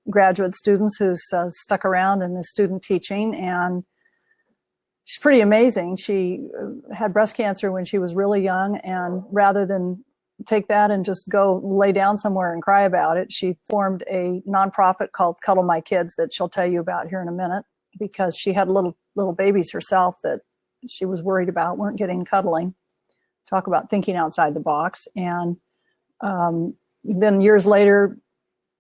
graduate students who's stuck around in the student teaching, and she's pretty amazing. She had breast cancer when she was really young, and rather than take that and just go lay down somewhere and cry about it, she formed a nonprofit called Cuddle My Kids that she'll tell you about here in a minute, because she had little babies herself that she was worried about weren't getting cuddling. Talk about thinking outside the box. And then years later,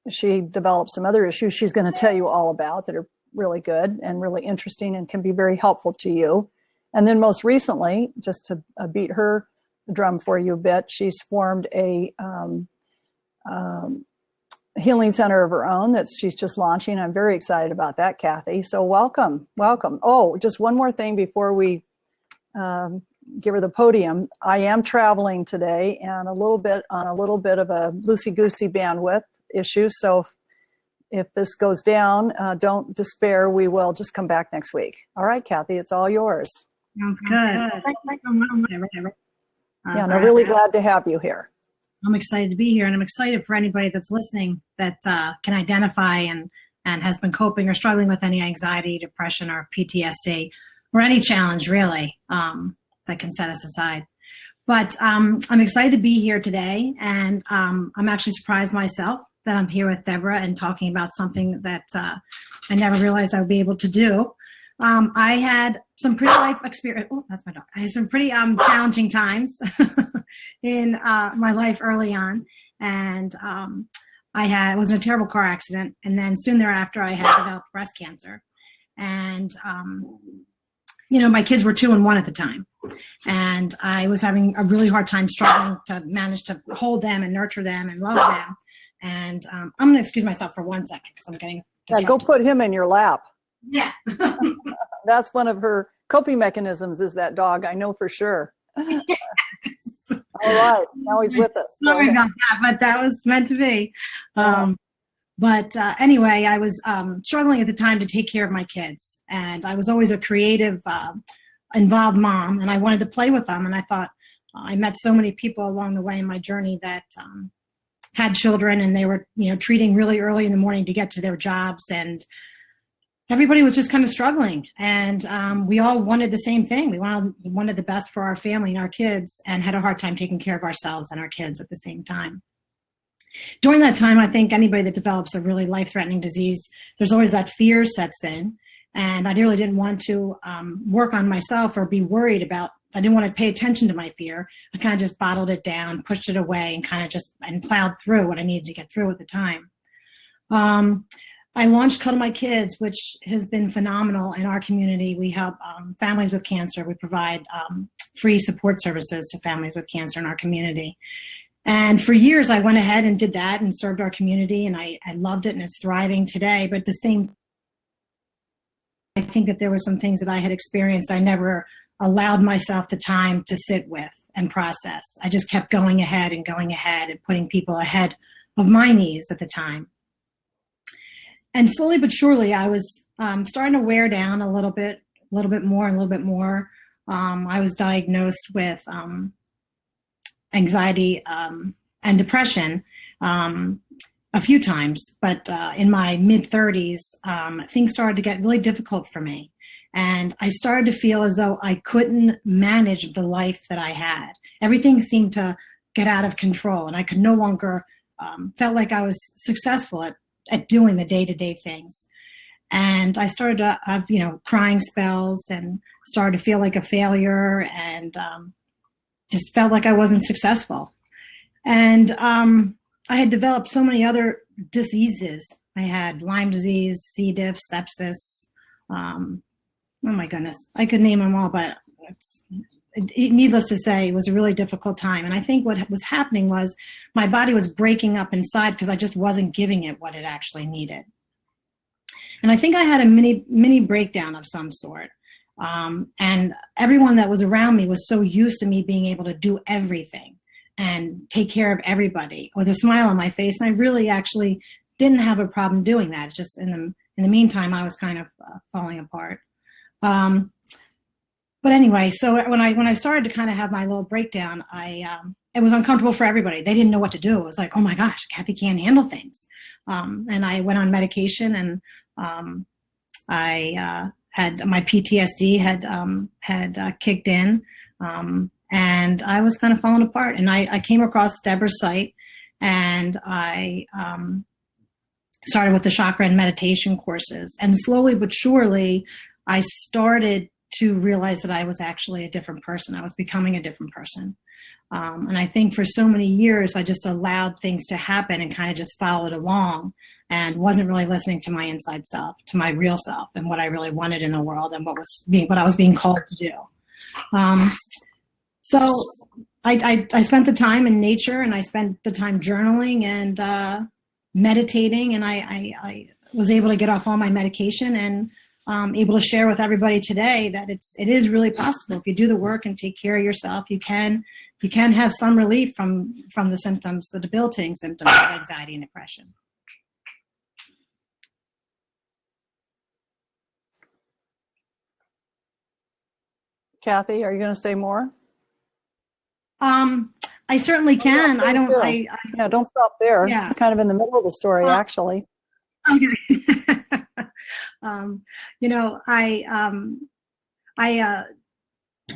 she developed some other issues she's going to tell you all about that are really good and really interesting and can be very helpful to you. And then most recently, just to beat her drum for you a bit, she's formed a healing center of her own that she's just launching. I'm very excited about that, Cathy. So welcome. Oh, just one more thing before we give her the podium. I am traveling today and a little bit of a loosey-goosey bandwidth issue. So if this goes down, don't despair. We will just come back next week. All right, Cathy, it's all yours. Sounds good. Yeah, and I'm really glad to have you here. I'm excited to be here, and I'm excited for anybody that's listening that can identify and has been coping or struggling with any anxiety, depression, or PTSD, or any challenge really that can set us aside. But I'm excited to be here today, and I'm actually surprised myself that I'm here with Deborah and talking about something that I never realized I would be able to do. I had some pretty life experience. Oh, that's my dog. I had some pretty challenging times in my life early on, and I was in a terrible car accident, and then soon thereafter I had developed breast cancer, and my kids were 2 and 1 at the time, and I was having a really hard time struggling to manage to hold them and nurture them and love them. And I'm going to excuse myself for 1 second because I'm getting distracted. Yeah, go put him in your lap. Yeah. That's one of her coping mechanisms, is that dog. I know for sure. All right. Now he's with us. Sorry about that, but that was meant to be. But anyway, I was struggling at the time to take care of my kids. And I was always a creative, involved mom, and I wanted to play with them. And I thought I met so many people along the way in my journey that had children, and they were, treating really early in the morning to get to their jobs, and everybody was just kind of struggling. And we all wanted the same thing. We wanted the best for our family and our kids, and had a hard time taking care of ourselves and our kids at the same time. During that time, I think anybody that develops a really life-threatening disease, there's always that fear sets in. And I really didn't want to work on myself or be worried about, I didn't want to pay attention to my fear. I kind of just bottled it down, pushed it away, and kind of and plowed through what I needed to get through at the time. I launched Cuddle My Kids, which has been phenomenal in our community. We help families with cancer. We provide free support services to families with cancer in our community. And for years, I went ahead and did that and served our community, and I loved it, and it's thriving today. But at the same, I think that there were some things that I had experienced I never allowed myself the time to sit with and process. I just kept going ahead and putting people ahead of my needs at the time. And slowly but surely, I was starting to wear down a little bit more. I was diagnosed with anxiety and depression a few times, but in my mid-30s, things started to get really difficult for me. And I started to feel as though I couldn't manage the life that I had. Everything seemed to get out of control, and I could no longer, felt like I was successful at doing the day-to-day things. And I started to have, crying spells, and started to feel like a failure, and just felt like I wasn't successful. And I had developed so many other diseases. I had Lyme disease, C. diff, sepsis. Oh my goodness, I could name them all, but needless to say, it was a really difficult time. And I think what was happening was my body was breaking up inside because I just wasn't giving it what it actually needed. And I think I had a mini breakdown of some sort. And everyone that was around me was so used to me being able to do everything and take care of everybody with a smile on my face. And I really actually didn't have a problem doing that. It's just in the meantime, I was kind of falling apart. but anyway, so when I started to kind of have my little breakdown, it was uncomfortable for everybody. They didn't know what to do. It was like, oh my gosh, Cathy can't handle things. And I went on medication, and I had my PTSD had kicked in, and I was kind of falling apart. And I came across Deborah's site, and I started with the chakra and meditation courses. And slowly but surely, I started to realize that I was actually a different person. I was becoming a different person. And I think for so many years, I just allowed things to happen and kind of just followed along and wasn't really listening to my inside self, to my real self, and what I really wanted in the world and what I was being called to do. So I spent the time in nature, and I spent the time journaling and meditating, and I was able to get off all my medication and able to share with everybody today that it is really possible. If you do the work and take care of yourself, you can have some relief from the symptoms, the debilitating symptoms of anxiety and depression. Cathy, are you going to say more? I certainly can. Yeah, don't stop there. Yeah. It's kind of in the middle of the story, actually. Okay. I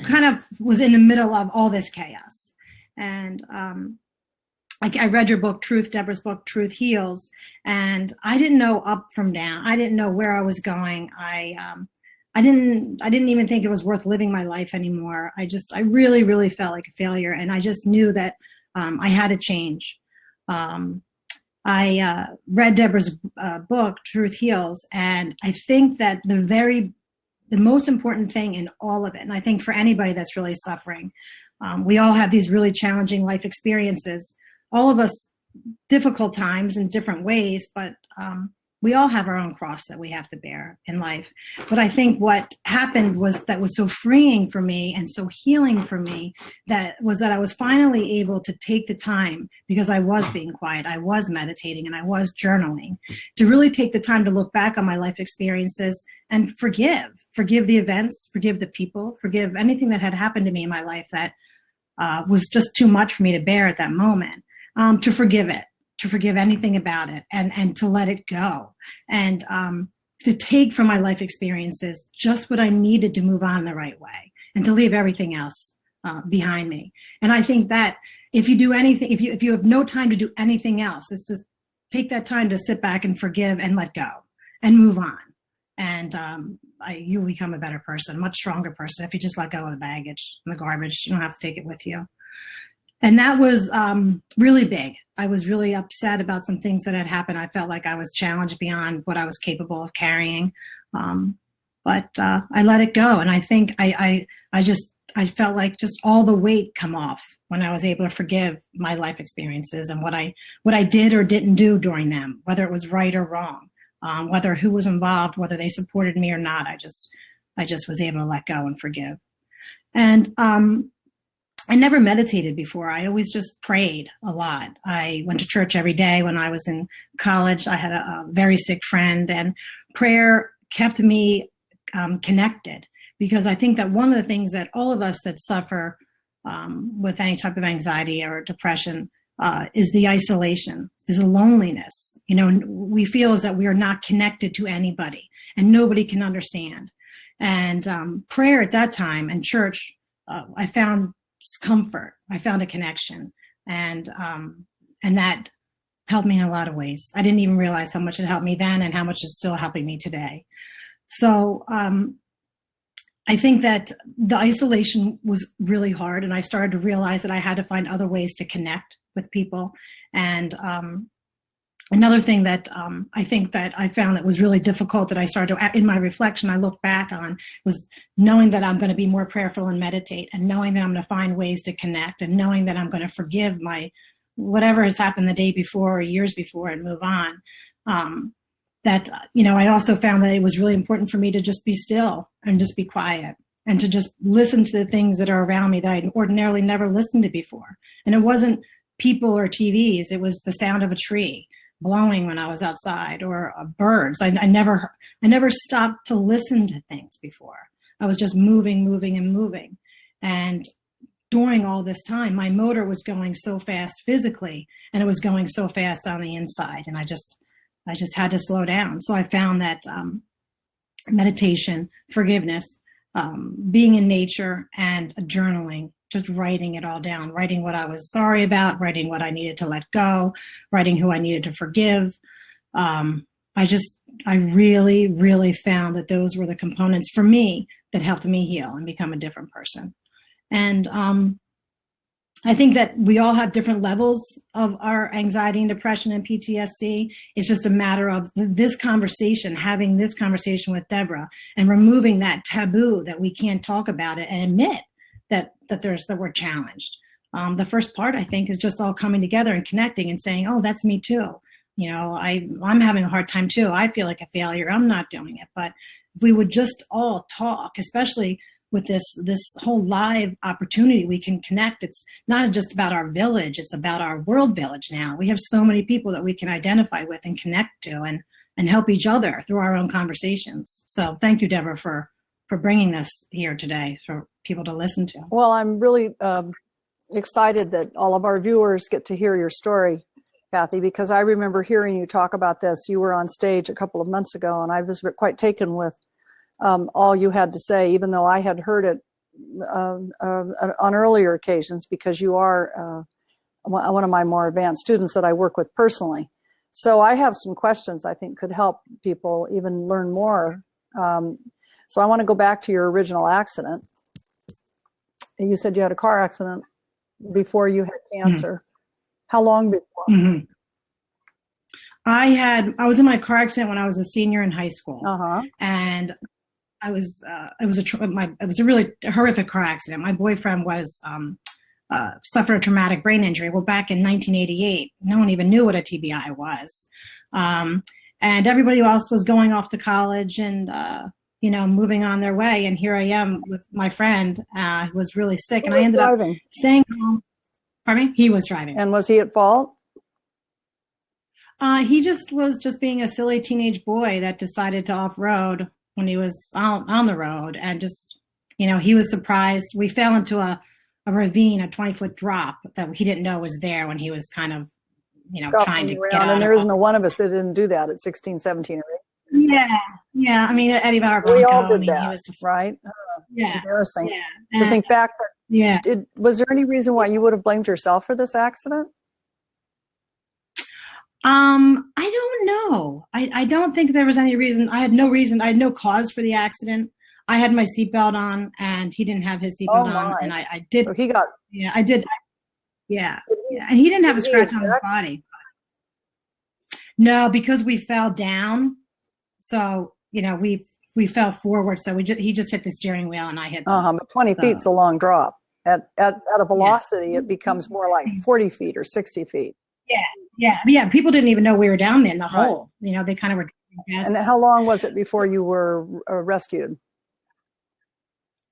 kind of was in the middle of all this chaos, and I read your book, Deborah's book, Truth Heals, and I didn't know up from down. I didn't know where I was going. I didn't even think it was worth living my life anymore. I really, really felt like a failure, and I just knew that I had to change. I read Deborah's book, Truth Heals, and I think that the most important thing in all of it, and I think for anybody that's really suffering, we all have these really challenging life experiences, all of us difficult times in different ways, but we all have our own cross that we have to bear in life. But I think what happened was so freeing for me and so healing for me that I was finally able to take the time, because I was being quiet, I was meditating, and I was journaling, to really take the time to look back on my life experiences and forgive the events, forgive the people, forgive anything that had happened to me in my life that was just too much for me to bear at that moment, to forgive it, to forgive anything about it, and to let it go, and to take from my life experiences just what I needed to move on the right way, and to leave everything else behind me. And I think that if you do anything, if you have no time to do anything else, it's just take that time to sit back and forgive and let go and move on. And you'll become a better person, a much stronger person, if you just let go of the baggage and the garbage. You don't have to take it with you. And that was really big. I was really upset about some things that had happened. I felt like I was challenged beyond what I was capable of carrying. But I let it go. And I think I felt like just all the weight come off when I was able to forgive my life experiences and what I did or didn't do during them, whether it was right or wrong, whether who was involved, whether they supported me or not. I just was able to let go and forgive. And I never meditated before. I always just prayed a lot. I went to church every day when I was in college. I had a very sick friend, and prayer kept me connected, because I think that one of the things that all of us that suffer with any type of anxiety or depression is the isolation, is the loneliness. We feel as that we are not connected to anybody and nobody can understand. And prayer at that time and church, I found comfort. I found a connection, and that helped me in a lot of ways. I didn't even realize how much it helped me then and how much it's still helping me today. So I think that the isolation was really hard, and I started to realize that I had to find other ways to connect with people. And another thing that I think that I found that was really difficult that I started to, in my reflection, I look back on, was knowing that I'm going to be more prayerful and meditate, and knowing that I'm going to find ways to connect, and knowing that I'm going to forgive my whatever has happened the day before or years before and move on. I also found that it was really important for me to just be still and just be quiet and to just listen to the things that are around me that I ordinarily never listened to before. And it wasn't people or TVs. It was the sound of a tree blowing when I was outside, or birds. I never stopped to listen to things before. I was just moving, moving, and moving. And during all this time, my motor was going so fast physically, and it was going so fast on the inside. And I just had to slow down. So I found that meditation, forgiveness, being in nature, and journaling, just writing it all down, writing what I was sorry about, writing what I needed to let go, writing who I needed to forgive. I really, really found that those were the components for me that helped me heal and become a different person. And I think that we all have different levels of our anxiety and depression and PTSD. It's just a matter of this conversation, having this conversation with Deborah, and removing that taboo that we can't talk about it and admit that we're challenged. The first part, I think, is just all coming together and connecting and saying, oh, that's me too. You know, I'm having a hard time too. I feel like a failure. I'm not doing it. But if we would just all talk, especially with this whole live opportunity, we can connect. It's not just about our village. It's about our world village now. We have so many people that we can identify with and connect to and help each other through our own conversations. So thank you, Deborah, for bringing this here today for people to listen to. Well, I'm really excited that all of our viewers get to hear your story, Cathy, because I remember hearing you talk about this. You were on stage a couple of months ago, and I was quite taken with all you had to say, even though I had heard it on earlier occasions, because you are one of my more advanced students that I work with personally. So I have some questions I think could help people even learn more. So I want to go back to your original accident. You said you had a car accident before you had cancer. Mm-hmm. How long before? Mm-hmm. I was in my car accident when I was a senior in high school, and it was a really horrific car accident. My boyfriend suffered a traumatic brain injury. Well, back in 1988, no one even knew what a TBI was, and everybody else was going off to college and moving on their way. And here I am with my friend who was really sick, and I ended up staying home. Pardon me? He was driving. And was he at fault? He was just being a silly teenage boy that decided to off-road when he was on the road, and just, he was surprised. We fell into a ravine, a 20-foot drop that he didn't know was there when he was kind of, trying to get out. And there isn't a one of us that didn't do that at 16, 17, or 18. Yeah. I mean, Eddie Bauer. We all did that, right? Embarrassing. Yeah. To think back. Yeah. Was there any reason why you would have blamed yourself for this accident? I don't know. I don't think there was any reason. I had no reason. I had no cause for the accident. I had my seatbelt on, and he didn't have his seatbelt on, and I did. So he got. Yeah, I did. Yeah, and he didn't have a scratch on his body. No, because we fell down. So we fell forward. So he just hit the steering wheel, and I hit. But 20 feet's a long drop. At a velocity, it becomes more like 40 feet or 60 feet. Yeah. People didn't even know we were down there in the hole. They kind of were. And how long was it before you were rescued?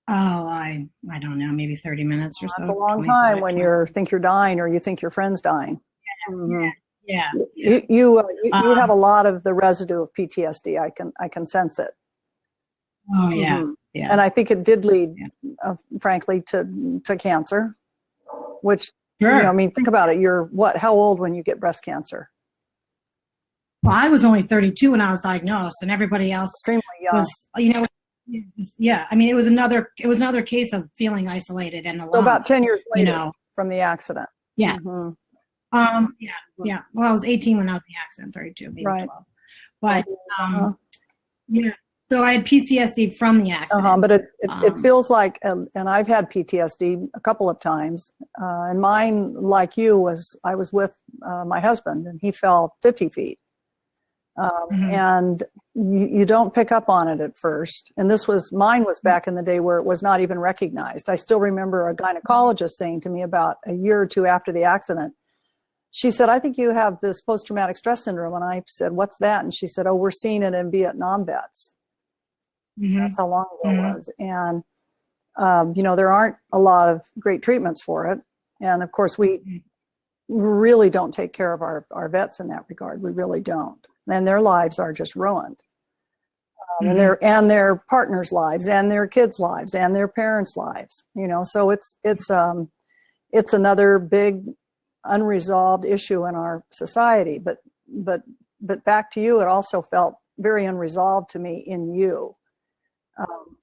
Oh, I don't know, maybe 30 minutes or so. That's a long time when you think you're dying or you think your friend's dying. Yeah. You have a lot of the residue of PTSD. I can sense it. Oh yeah. Yeah. And I think it did lead, frankly, to cancer, which. Sure. Think about it. You're how old when you get breast cancer? Well, I was only 32 when I was diagnosed, and everybody else extremely young. Was, yeah. I mean, it was another case of feeling isolated and alone. So about 10 years later from the accident. Yeah. Mm-hmm. Yeah. Well, I was 18 when I was in the accident, 32, maybe 12. But, So I had PTSD from the accident. But it feels like, and I've had PTSD a couple of times, and mine, like you, I was with my husband, and he fell 50 feet. And you don't pick up on it at first. And mine was back in the day where it was not even recognized. I still remember a gynecologist saying to me about a year or two after the accident, she said, I think you have this post-traumatic stress syndrome. And I said, what's that? And she said, we're seeing it in Vietnam vets. That's how long ago it was. And, there aren't a lot of great treatments for it. And of course, we really don't take care of our vets in that regard. We really don't. And their lives are just ruined. and their partners' lives, and their kids' lives, and their parents' lives. So it's another big unresolved issue in our society. But back to you, it also felt very unresolved to me in you.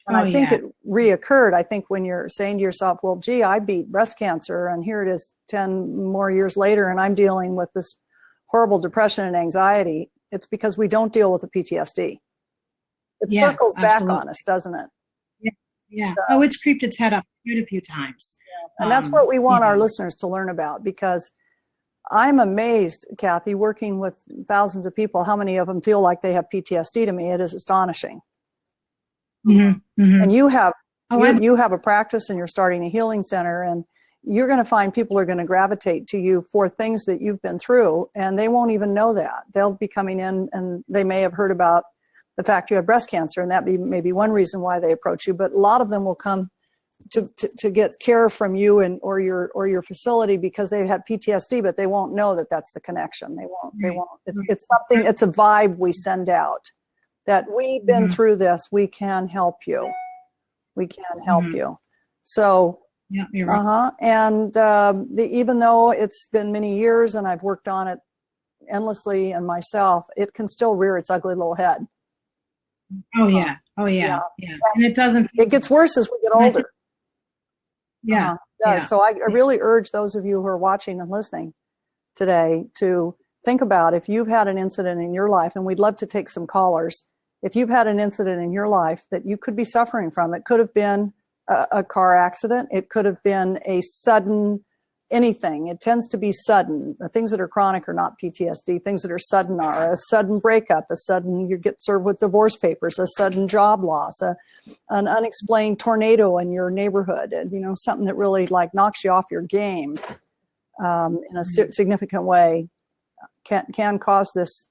And I think it reoccurred. I think when you're saying to yourself, well, gee, I beat breast cancer, and here it is 10 more years later, and I'm dealing with this horrible depression and anxiety. It's because we don't deal with the PTSD. It circles back on us, doesn't it? Yeah. So, it's creeped its head up quite a few times. And that's what we want our listeners to learn about, because I'm amazed, Cathy, working with thousands of people, how many of them feel like they have PTSD. To me, it is astonishing. And you have you have a practice, and you're starting a healing center, and you're going to find people are going to gravitate to you for things that you've been through, and they won't even know that. They'll be coming in, and they may have heard about the fact you have breast cancer, and that may be one reason why they approach you. But a lot of them will come to get care from you or your facility because they've had PTSD, but they won't know that that's the connection. They won't. It's something. It's a vibe we send out that we've been through this. We can help you. We can help you. So. Yeah, you're right. And even though it's been many years and I've worked on it endlessly and myself, it can still rear its ugly little head. Oh yeah. And it doesn't. It gets worse as we get older. Yeah. So I really urge those of you who are watching and listening today to think about if you've had an incident in your life, and we'd love to take some callers. If you've had an incident in your life that you could be suffering from, it could have been a car accident. It could have been a sudden anything. It tends to be sudden. The things that are chronic are not PTSD. Things that are sudden are a sudden breakup, a sudden you get served with divorce papers, a sudden job loss, an unexplained tornado in your neighborhood, and something that really like knocks you off your game in a significant way can cause this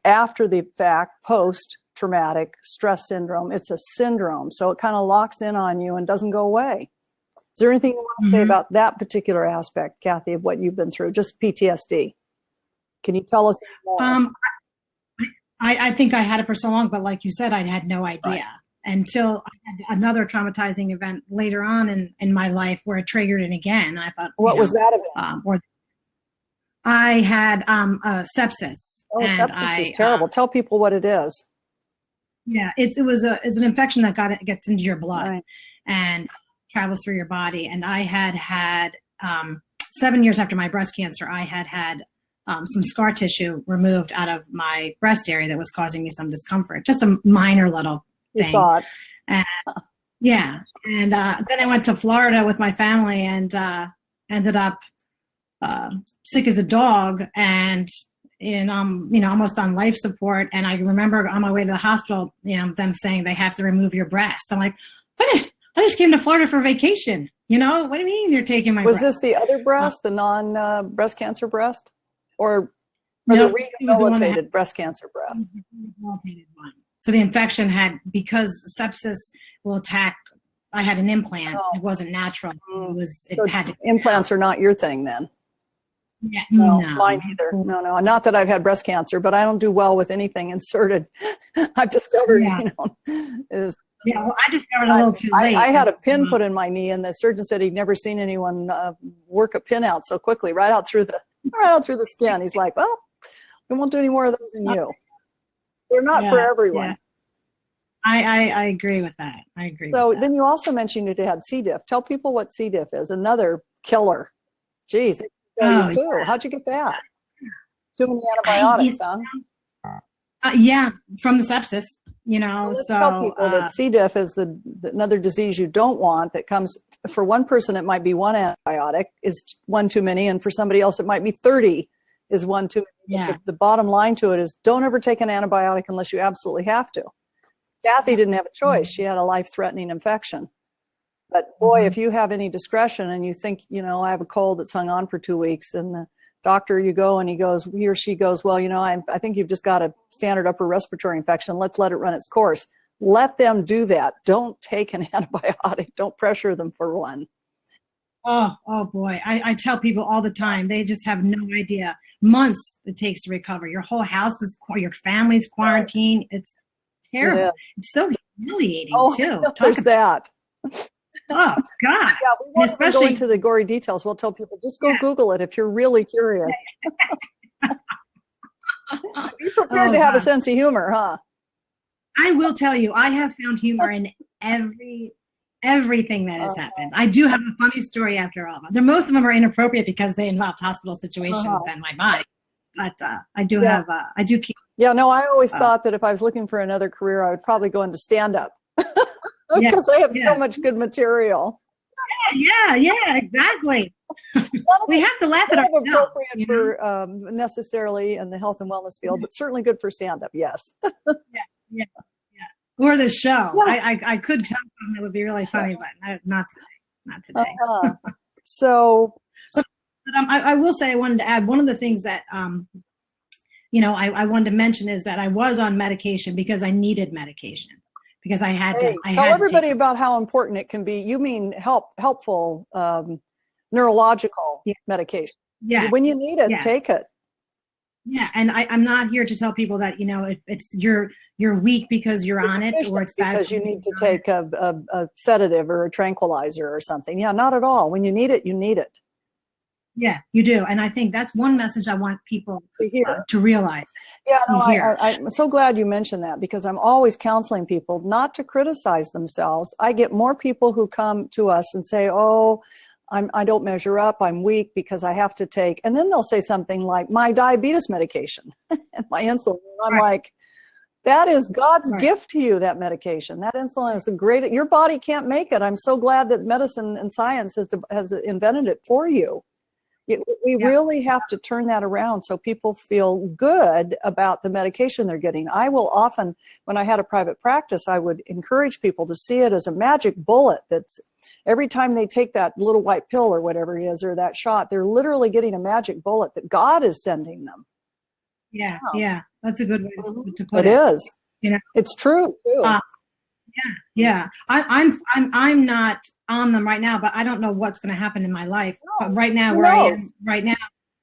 after the fact post-traumatic stress syndrome. It's a syndrome, so it kind of locks in on you and doesn't go away. Is there anything you want to say about that particular aspect, Cathy, of what you've been through, just PTSD? Can you tell us more? I think I had it for so long, but like you said, I had no idea until I had another traumatizing event later on in my life where it triggered it again. I thought, what was that event? I had sepsis. Oh, sepsis is terrible. Tell people what it is. Yeah, it's an infection that gets into your blood and travels through your body. And I had 7 years after my breast cancer, I had some scar tissue removed out of my breast area that was causing me some discomfort, just a minor little thing. And, and then I went to Florida with my family and ended up sick as a dog and in almost on life support. And I remember on my way to the hospital, them saying they have to remove your breast. I'm like, what? I just came to Florida for vacation. What do you mean you're taking my breast? Was this the other breast, the non-breast cancer breast? Or the rehabilitated breast cancer breast? The rehabilitated one. So the infection because sepsis will attack. I had an implant. It wasn't natural. Implants are not your thing then. Yeah, no, mine either. No. Not that I've had breast cancer, but I don't do well with anything inserted. I've discovered, I discovered a little too late. I had a pin put in my knee, and the surgeon said he'd never seen anyone work a pin out so quickly, right out through the skin. He's like, well, we won't do any more of those in you. They're not for everyone. Yeah. I agree with that. I agree. So with that. Then you also mentioned you had C. diff. Tell people what C. diff is. Another killer. Jeez. You too. How'd you get that? Too many antibiotics, huh? From the sepsis. Let's tell people that C. diff is another disease you don't want that comes, for one person it might be one antibiotic is one too many, and for somebody else it might be 30 is one too many. Yeah. The bottom line to it is don't ever take an antibiotic unless you absolutely have to. Cathy didn't have a choice. She had a life-threatening infection. But boy, if you have any discretion and you think, I have a cold that's hung on for 2 weeks, and the doctor, you go and he or she goes, well, I think you've just got a standard upper respiratory infection. Let's let it run its course. Let them do that. Don't take an antibiotic. Don't pressure them for one. Oh boy. I tell people all the time, they just have no idea. Months it takes to recover. Your whole house is, your family's quarantined. It's terrible. It's so humiliating too. There's that. Oh God. Yeah, we won't go into the gory details. We'll tell people, just go Google it if you're really curious. Be prepared to have a sense of humor, huh? I will tell you, I have found humor in everything that has happened. I do have a funny story after all. Most of them are inappropriate because they involve hospital situations and my body. But I do have, I do keep. Yeah, no, I always thought that if I was looking for another career, I would probably go into stand-up. Because I have so much good material. Yeah, exactly. We have to laugh at ourselves. Appropriate for necessarily in the health and wellness field, but certainly good for stand-up. Yes. Yeah. Or the show. Yes. I could tell them that would be really funny, but not today. Not today. So, but I will say, I wanted to add one of the things that I wanted to mention is that I was on medication because I needed medication. Because I had to. Tell everybody about how important it can be. You mean helpful neurological medication. Yeah. When you need it, take it. Yeah, and I'm not here to tell people that it's you're weak because you're on it, or it's bad because you need to take a sedative or a tranquilizer or something. Yeah, not at all. When you need it, you need it. Yeah, you do. And I think that's one message I want people to realize. Yeah, no, I'm so glad you mentioned that, because I'm always counseling people not to criticize themselves. I get more people who come to us and say, oh, I don't measure up, I'm weak because I have to take, and then they'll say something like my diabetes medication and my insulin. And I'm like, that is God's gift to you, that medication. That insulin is the greatest. Your body can't make it. I'm so glad that medicine and science has invented it for you. We really have to turn that around so people feel good about the medication they're getting. I will often, when I had a private practice, I would encourage people to see it as a magic bullet that's every time they take that little white pill or whatever it is, or that shot, they're literally getting a magic bullet that God is sending them. Yeah. That's a good way to put it. It is. It's true too. I'm not on them right now, but I don't know what's going to happen in my life. But right now, where I am right now,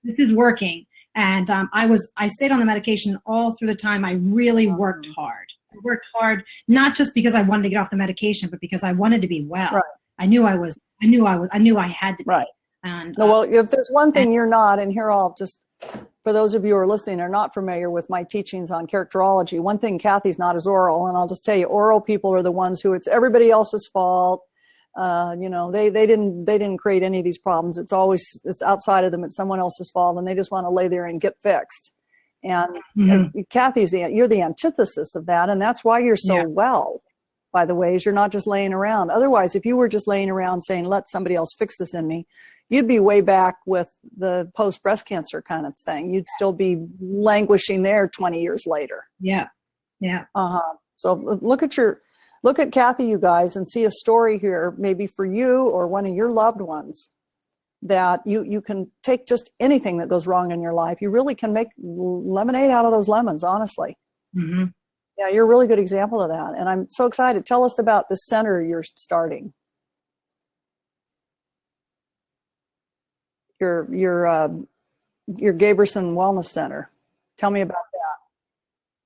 this is working. And I stayed on the medication all through the time. I really worked hard. I worked hard, not just because I wanted to get off the medication, but because I wanted to be well. Right. I knew I had to be. Right. And well, if there's one thing you're not, and here I'll just, for those of you who are listening are not familiar with my teachings on characterology, one thing Cathy's not is oral, and I'll just tell you, oral people are the ones who it's everybody else's fault. They didn't create any of these problems. It's outside of them. It's someone else's fault, and they just want to lay there and get fixed. And Cathy's you're the antithesis of that, and that's why you're so well. By the way, is you're not just laying around. Otherwise, if you were just laying around saying, let somebody else fix this in me, you'd be way back with the post-breast cancer kind of thing. You'd still be languishing there 20 years later. Yeah. So look at Cathy, you guys, and see a story here, maybe for you or one of your loved ones, that you can take just anything that goes wrong in your life. You really can make lemonade out of those lemons, honestly. Mm-hmm. Yeah, you're a really good example of that. And I'm so excited. Tell us about the center you're starting. Your Gabrielsen Wellness Center. Tell me about that.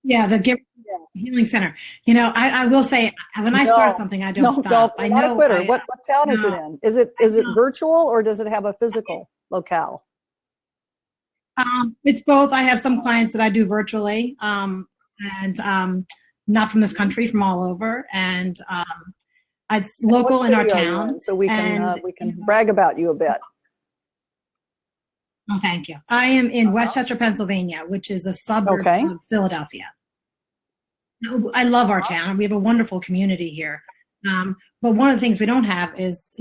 Yeah, the Gabrielsen Healing Center. I will say, when I start something, I don't stop. I'm not a quitter. What town is it in? Is it virtual, or does it have a physical locale? It's both. I have some clients that I do virtually, and not from this country, from all over, and it's local in our town. So we can brag about you a bit. Oh, thank you. I am in Westchester, Pennsylvania, which is a suburb of Philadelphia. I love our town. We have a wonderful community here. But one of the things we don't have is,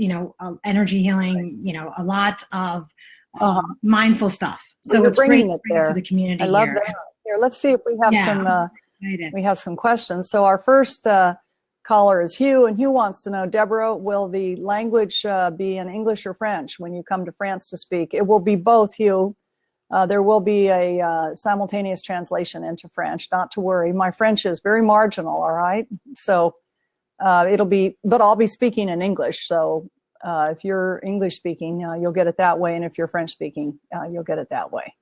energy healing, a lot of mindful stuff. So it's bringing it there to the community. I love that. Here, let's see if we have some questions. So our first caller is Hugh, and Hugh wants to know, Deborah, will the language be in English or French when you come to France to speak? It will be both, Hugh. There will be a simultaneous translation into French, not to worry. My French is very marginal, all right? So but I'll be speaking in English, so If you're English speaking, you'll get it that way. And if you're French speaking, you'll get it that way.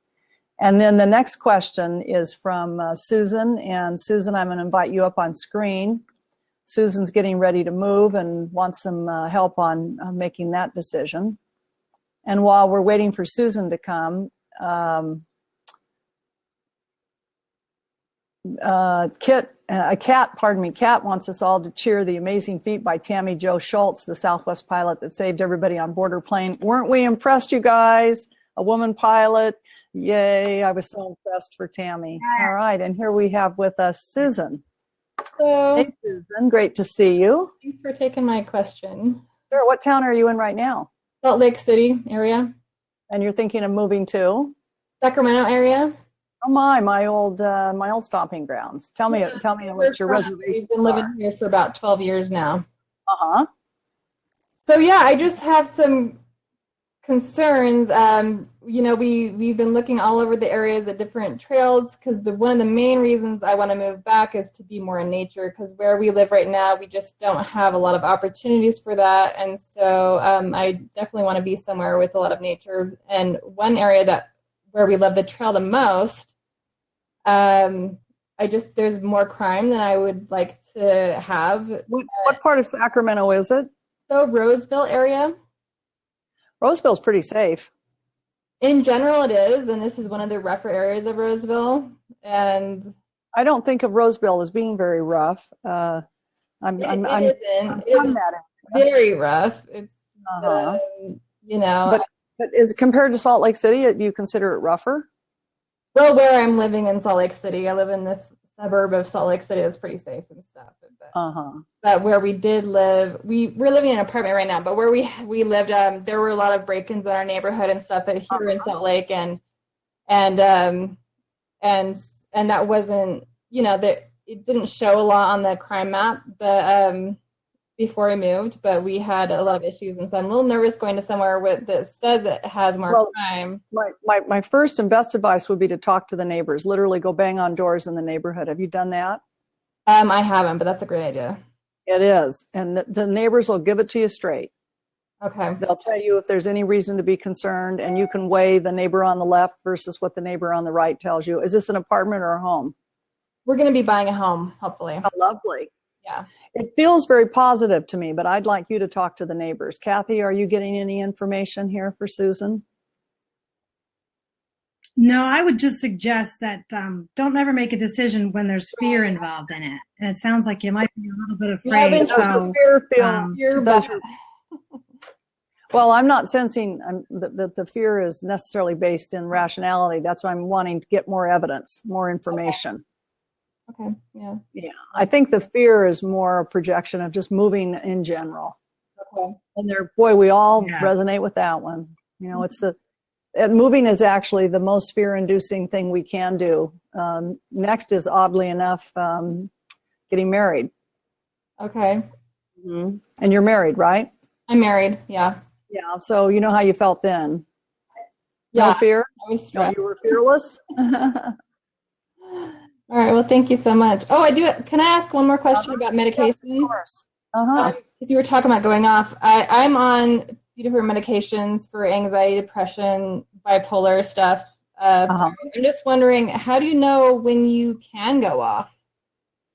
And then the next question is from Susan. And Susan, I'm going to invite you up on screen. Susan's getting ready to move and wants some help on making that decision. And while we're waiting for Susan to come, Kat wants us all to cheer the amazing feat by Tammy Jo Schultz, the Southwest pilot that saved everybody on Border Plane. Weren't we impressed, you guys? A woman pilot. Yay, I was so impressed for Tammy. All right, and here we have with us Susan. Hello. Hey, Susan, great to see you. Thanks for taking my question. Sure, what town are you in right now? Salt Lake City area. And you're thinking of moving to? Sacramento area. Oh my old stomping grounds. Tell me what your reservations We've been living here for about 12 years now. Uh-huh. So yeah, I just have some concerns. You know, we've been looking all over the areas at different trails because one of the main reasons I want to move back is to be more in nature, because where we live right now, we just don't have a lot of opportunities for that. And so I definitely want to be somewhere with a lot of nature. And one area where we love the trail the most, there's more crime than I would like to have. What part of Sacramento is it? So Roseville area. Roseville's pretty safe. In general, it is, and this is one of the rougher areas of Roseville. And I don't think of Roseville as being very rough. It isn't very rough. It's you know. But is compared to Salt Lake City, do you consider it rougher? Well, where I'm living in Salt Lake City, I live in this suburb of Salt Lake City that's pretty safe and stuff. But where we did live, we're living in an apartment right now, but where we lived, there were a lot of break-ins in our neighborhood and stuff here in Salt Lake, and that wasn't, you know, that it didn't show a lot on the crime map, but before we moved, but we had a lot of issues, and so I'm a little nervous going to somewhere that says it has more crime. My first and best advice would be to talk to the neighbors, literally go bang on doors in the neighborhood. Have you done that? I haven't, but that's a great idea. It is, and the neighbors will give it to you straight. Okay. They'll tell you if there's any reason to be concerned, and you can weigh the neighbor on the left versus what the neighbor on the right tells you. Is this an apartment or a home? We're going to be buying a home, hopefully. Oh, lovely. Yeah. It feels very positive to me, but I'd like you to talk to the neighbors. Cathy, are you getting any information here for Susan? No, I would just suggest that don't ever make a decision when there's fear involved in it. And it sounds like you might be a little bit afraid. Well, I'm not sensing that the fear is necessarily based in rationality. That's why I'm wanting to get more evidence, more information. Okay. Yeah. Yeah. I think the fear is more a projection of just moving in general. Okay. And we all resonate with that one. You know, moving is actually the most fear-inducing thing we can do. Next is, oddly enough, getting married. Okay. Mm-hmm. And you're married, right? I'm married. Yeah. Yeah. So you know how you felt then? Yeah. No fear? I was stressed. No, you were fearless? All right. Well, thank you so much. Oh, can I ask one more question about medication? Yes, of course. Because you were talking about going off. I'm on a few different medications for anxiety, depression, bipolar stuff. I'm just wondering, how do you know when you can go off?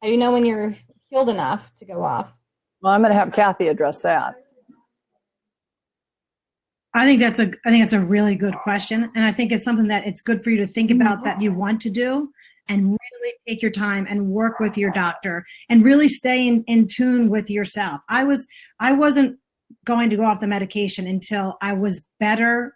How do you know when you're healed enough to go off? Well, I'm going to have Cathy address that. I think that's a really good question, and I think it's something that it's good for you to think about, that you want to do, and really take your time and work with your doctor and really stay in tune with yourself. I wasn't going to go off the medication until I was better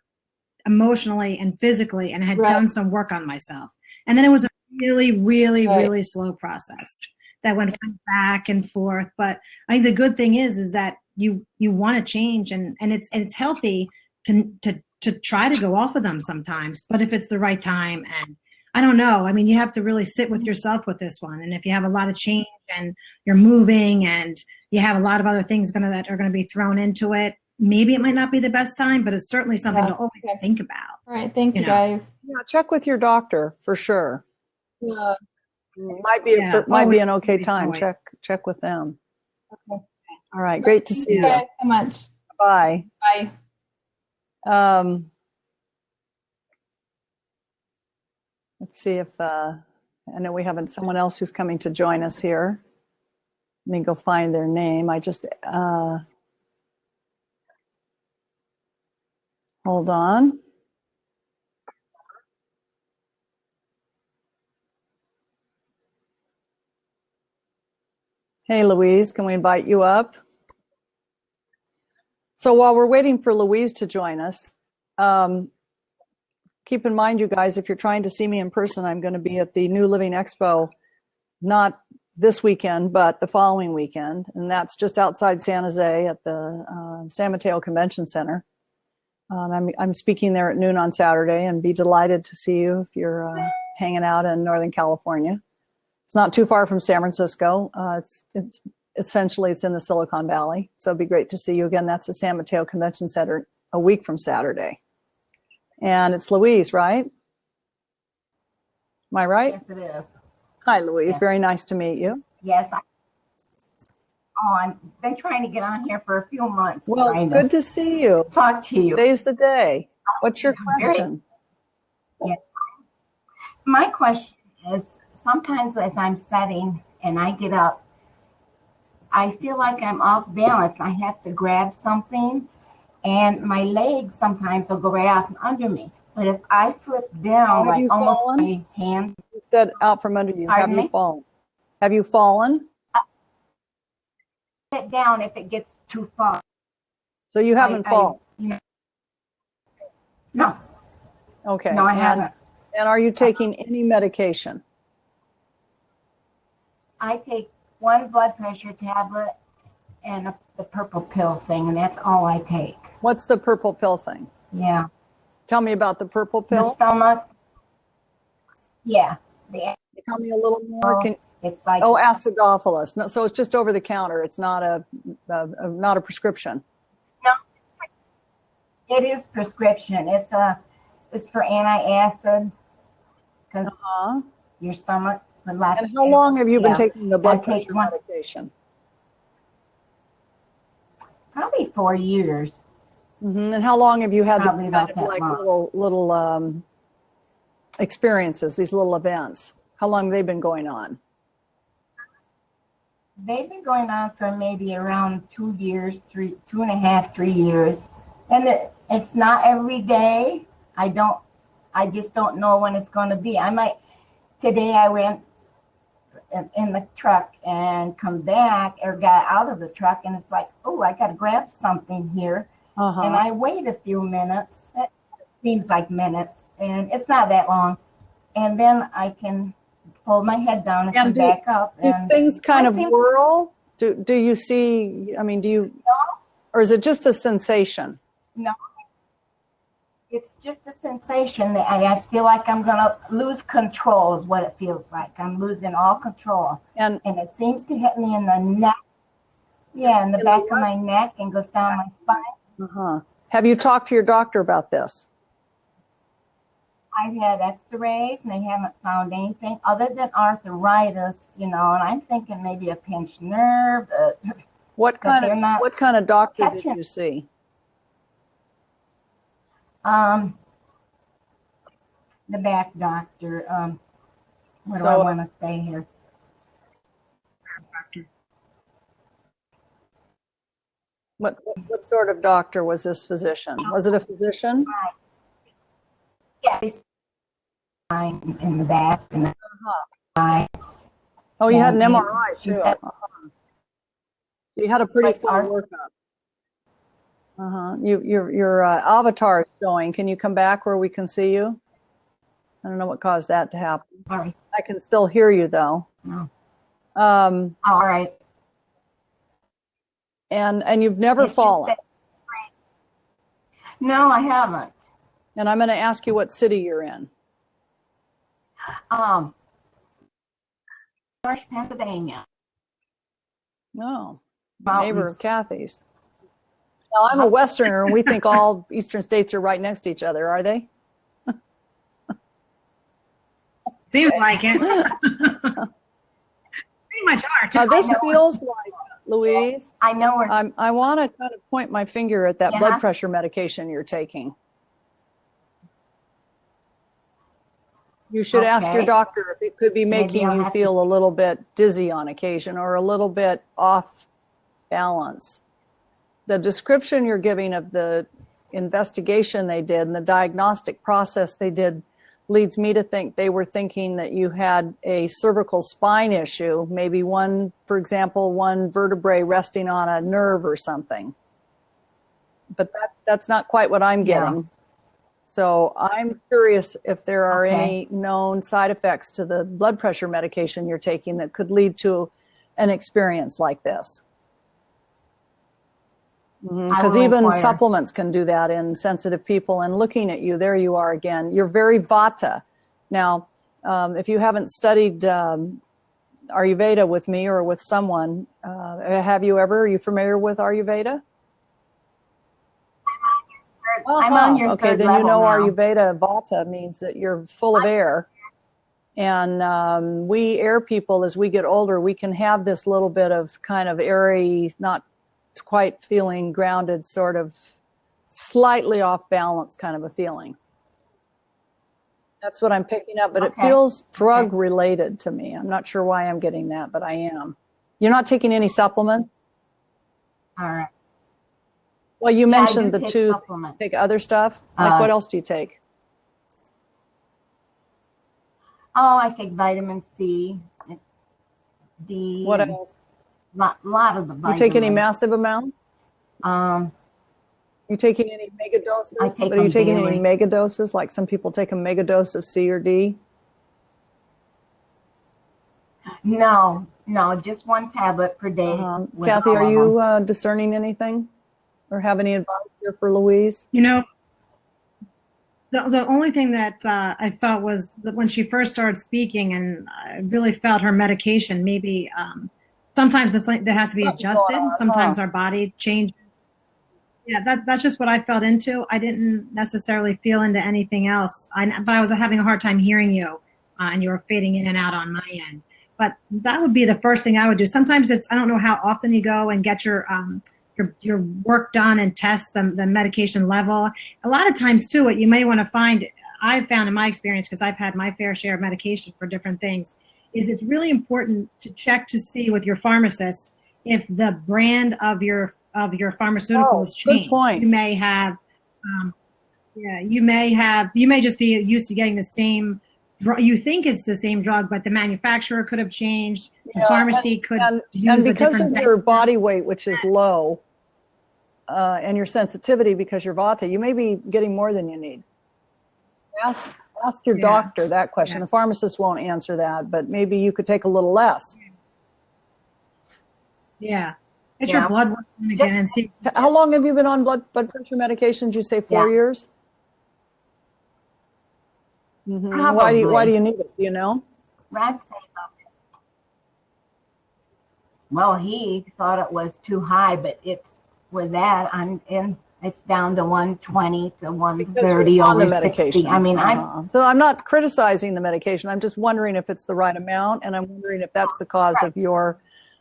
emotionally and physically and had done some work on myself. And then it was a really, really, really slow process that went back and forth. But I think the good thing is that you want to change, and it's healthy to try to go off of them sometimes, but if it's the right time. And I don't know. I mean, you have to really sit with yourself with this one. And if you have a lot of change and you're moving and you have a lot of other things that are going to be thrown into it, maybe it might not be the best time, but it's certainly something to always think about. All right. Thank you guys. Yeah, check with your doctor for sure. Yeah. Might be an okay time. Check with them. Okay. All right. Great to see you. Thank you guys so much. Bye. Bye. Let's see if, I know we have someone else who's coming to join us here. Let me go find their name. I just, hold on. Hey, Louise, can we invite you up? So while we're waiting for Louise to join us, keep in mind, you guys, if you're trying to see me in person, I'm going to be at the New Living Expo, not this weekend, but the following weekend. And that's just outside San Jose at the San Mateo Convention Center. I'm speaking there at noon on Saturday, and be delighted to see you if you're hanging out in Northern California. It's not too far from San Francisco. It's essentially it's in the Silicon Valley. So it'd be great to see you again. That's the San Mateo Convention Center a week from Saturday. And it's Louise, right? Am I right? Yes, it is. Hi, Louise. Yes. Very nice to meet you. Yes. I've been trying to get on here for a few months. Well, good to see you. Talk to you. Today's the day. What's your question? Yes. My question is, sometimes as I'm setting and I get up, I feel like I'm off balance. I have to grab something, and my legs sometimes will go right off and under me. But if I flip down, Have you like almost fallen? my hand. You said out from under you. Pardon Have you me? fallen? Have you fallen? It down if it gets too far. So you haven't fallen? No. Okay. No, I haven't. And are you taking any medication? I take one blood pressure tablet and the purple pill thing, and that's all I take. What's the purple pill thing? Yeah. Tell me about the purple The pill. stomach. Yeah. Tell me a little more. It's like Acidophilus. No, so it's just over the counter. It's not a prescription. No, it is prescription. It's for antacid because your stomach would lots. And how long have you been taking the blood I take pressure one- medication? Probably 4 years. And how long have you had the Probably kind about of that like long. little experiences, these little events? How long have they been going on? They've been going on for maybe around 2 years, 2.5, 3 years. And it's not every day. I just don't know when it's going to be. Today I went in the truck and come back or got out of the truck, and it's like, oh, I got to grab something here. And I wait a few minutes. It seems like minutes, and it's not that long. And then I can hold my head down and come back up. Do And things kind of whirl? Do you see, or is it just a sensation? No, it's just a sensation that I feel like I'm going to lose control is what it feels like. I'm losing all control. And it seems to hit me in the neck. Yeah, in the back of my neck and goes down my spine. Have you talked to your doctor about this? I've had x-rays and they haven't found anything other than arthritis, and I'm thinking maybe a pinched nerve. What kind of doctor did you see? The back doctor. What do I want to say here? What sort of doctor was this physician? Was it a physician? Yeah, in the back. In the eye. Oh, you had an MRI too. You had a pretty full workup. Your avatar is showing. Can you come back where we can see you? I don't know what caused that to happen. Sorry. I can still hear you though. No. All right. And you've never fallen. No, I haven't. And I'm going to ask you what city you're in. Pennsylvania. No, Mountains. neighbor of Cathy's. Now, I'm a Westerner, and we think all Eastern states are right next to each other, are they? Seems like it. Pretty much are. This feels like, Louise, I know where. I want to kind of point my finger at that Yeah. blood pressure medication you're taking. You should ask your Okay. doctor if it could be Maybe making I'll you have to- feel a little bit dizzy on occasion or a little bit off balance. The description you're giving of the investigation they did and the diagnostic process they did leads me to think they were thinking that you had a cervical spine issue, maybe one, for example, one vertebrae resting on a nerve or something. But that's not quite what I'm getting. Yeah. So I'm curious if there are Okay. any known side effects to the blood pressure medication you're taking that could lead to an experience like this. Because will even inquire. supplements can do that in sensitive people. And looking at you, there you are again. You're very Vata. Now, if you haven't studied Ayurveda with me or with someone, are you familiar with Ayurveda? I'm on your okay, third then you level know now. Ayurveda Vata means that you're full of air. And we air people, as we get older, we can have this little bit of kind of airy, not quite feeling grounded, sort of slightly off balance kind of a feeling. That's what I'm picking up, but it Okay. feels drug related to me. I'm not sure why I'm getting that, but I am. You're not taking any supplements? All right. Well, you Yeah, I mentioned do the take tooth. supplements. Take other stuff? Like what else do you take? Oh, I take vitamin C, D. What and else? Lot of the You vitamins. take any massive amount? Um, You taking any mega doses? I take But are you them taking any daily. mega doses? Like some people take a mega dose of C or D? no, just one tablet per day. with Kathy, all are of you them. discerning anything or have any advice here for Louise? You know, the only thing that I felt was that when she first started speaking, and I really felt her medication, maybe sometimes it's like that has to be Something's going adjusted. on, Sometimes huh? our body changes. Yeah, that's just what I felt into. I didn't necessarily feel into anything else. But I was having a hard time hearing you, and you were fading in and out on my end. But that would be the first thing I would do. Sometimes I don't know how often you go and get your work done and test the medication level. A lot of times too, what you may want to find, I've found in my experience, because I've had my fair share of medication for different things, is it's really important to check to see with your pharmacist if the brand of your pharmaceuticals good change. point. You may have, you may just be used to getting the same. You think it's the same drug, but the manufacturer could have changed. The pharmacy could use and a because different of your body weight, which is low, and your sensitivity because you're Vata, you may be getting more than you need. Ask your doctor that question. The pharmacist won't answer that, but maybe you could take a little less. Yeah. Get your blood work done again and see. How long have you been on blood pressure medications? You say 4 years? Mm-hmm. Why do you need it? Do you know? I'd say about it. Well, he thought it was too high, but it's with that it's down to 120 to 130 over 60. I mean, so I'm not criticizing the medication. I'm just wondering if it's the right amount, and I'm wondering if that's the cause of your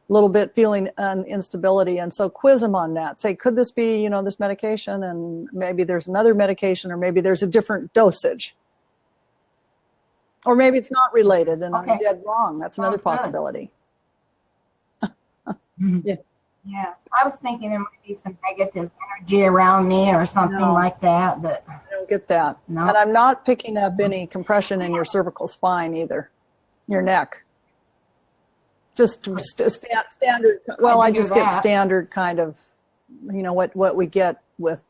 little bit feeling instability. And so quiz him on that. Say, could this be, this medication, and maybe there's another medication, or maybe there's a different dosage. Or maybe it's not related and I'm dead wrong. That's another possibility. Yeah. I was thinking there might be some negative energy around me or something like that. I don't get that. No. And I'm not picking up any compression in your cervical spine either, your neck. Just standard. Well, I just get standard kind of, what we get with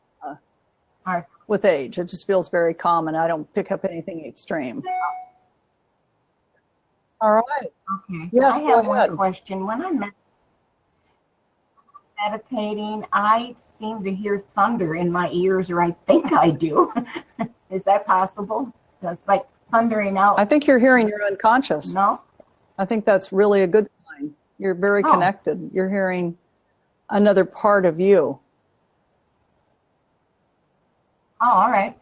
age. It just feels very common. I don't pick up anything extreme. All right. Okay. Yes, I go have ahead. one question. When I'm meditating, I seem to hear thunder in my ears, or I think I do. Is that possible? That's like thundering out. I think you're hearing your unconscious. No? I think that's really a good sign. You're very connected. You're hearing another part of you. Oh, all right.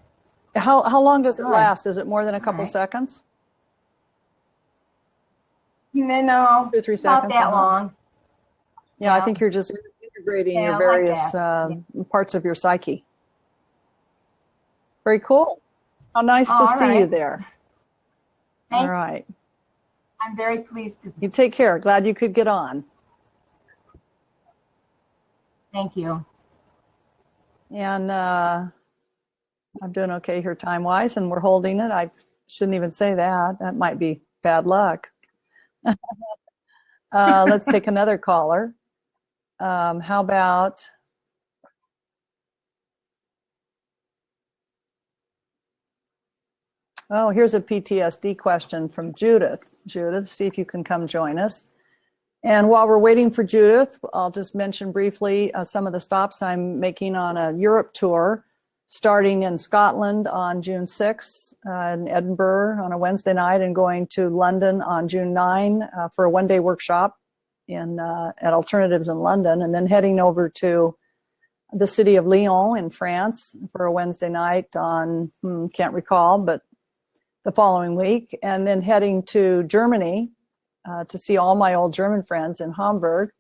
How long does it last? Is it more than a couple seconds? No, 2 or 3 not seconds. that long. Yeah, I think you're just integrating Yeah, your I like various that. parts of your psyche. Very cool. How nice to All see you right. there. All right. I'm very pleased to. You take care. Glad you could get on. Thank you. And I'm doing okay here time-wise, and we're holding it. I shouldn't even say that. That might be bad luck. Let's take another caller. How about... Oh, here's a PTSD question from Judith. Judith, see if you can come join us. And while we're waiting for Judith, I'll just mention briefly some of the stops I'm making on a Europe tour, starting in Scotland on June 6th, in Edinburgh on a Wednesday night, and going to London on June 9 for a one-day workshop at Alternatives in London, and then heading over to the city of Lyon in France for a Wednesday night on, can't recall, but the following week, and then heading to Germany to see all my old German friends in Hamburg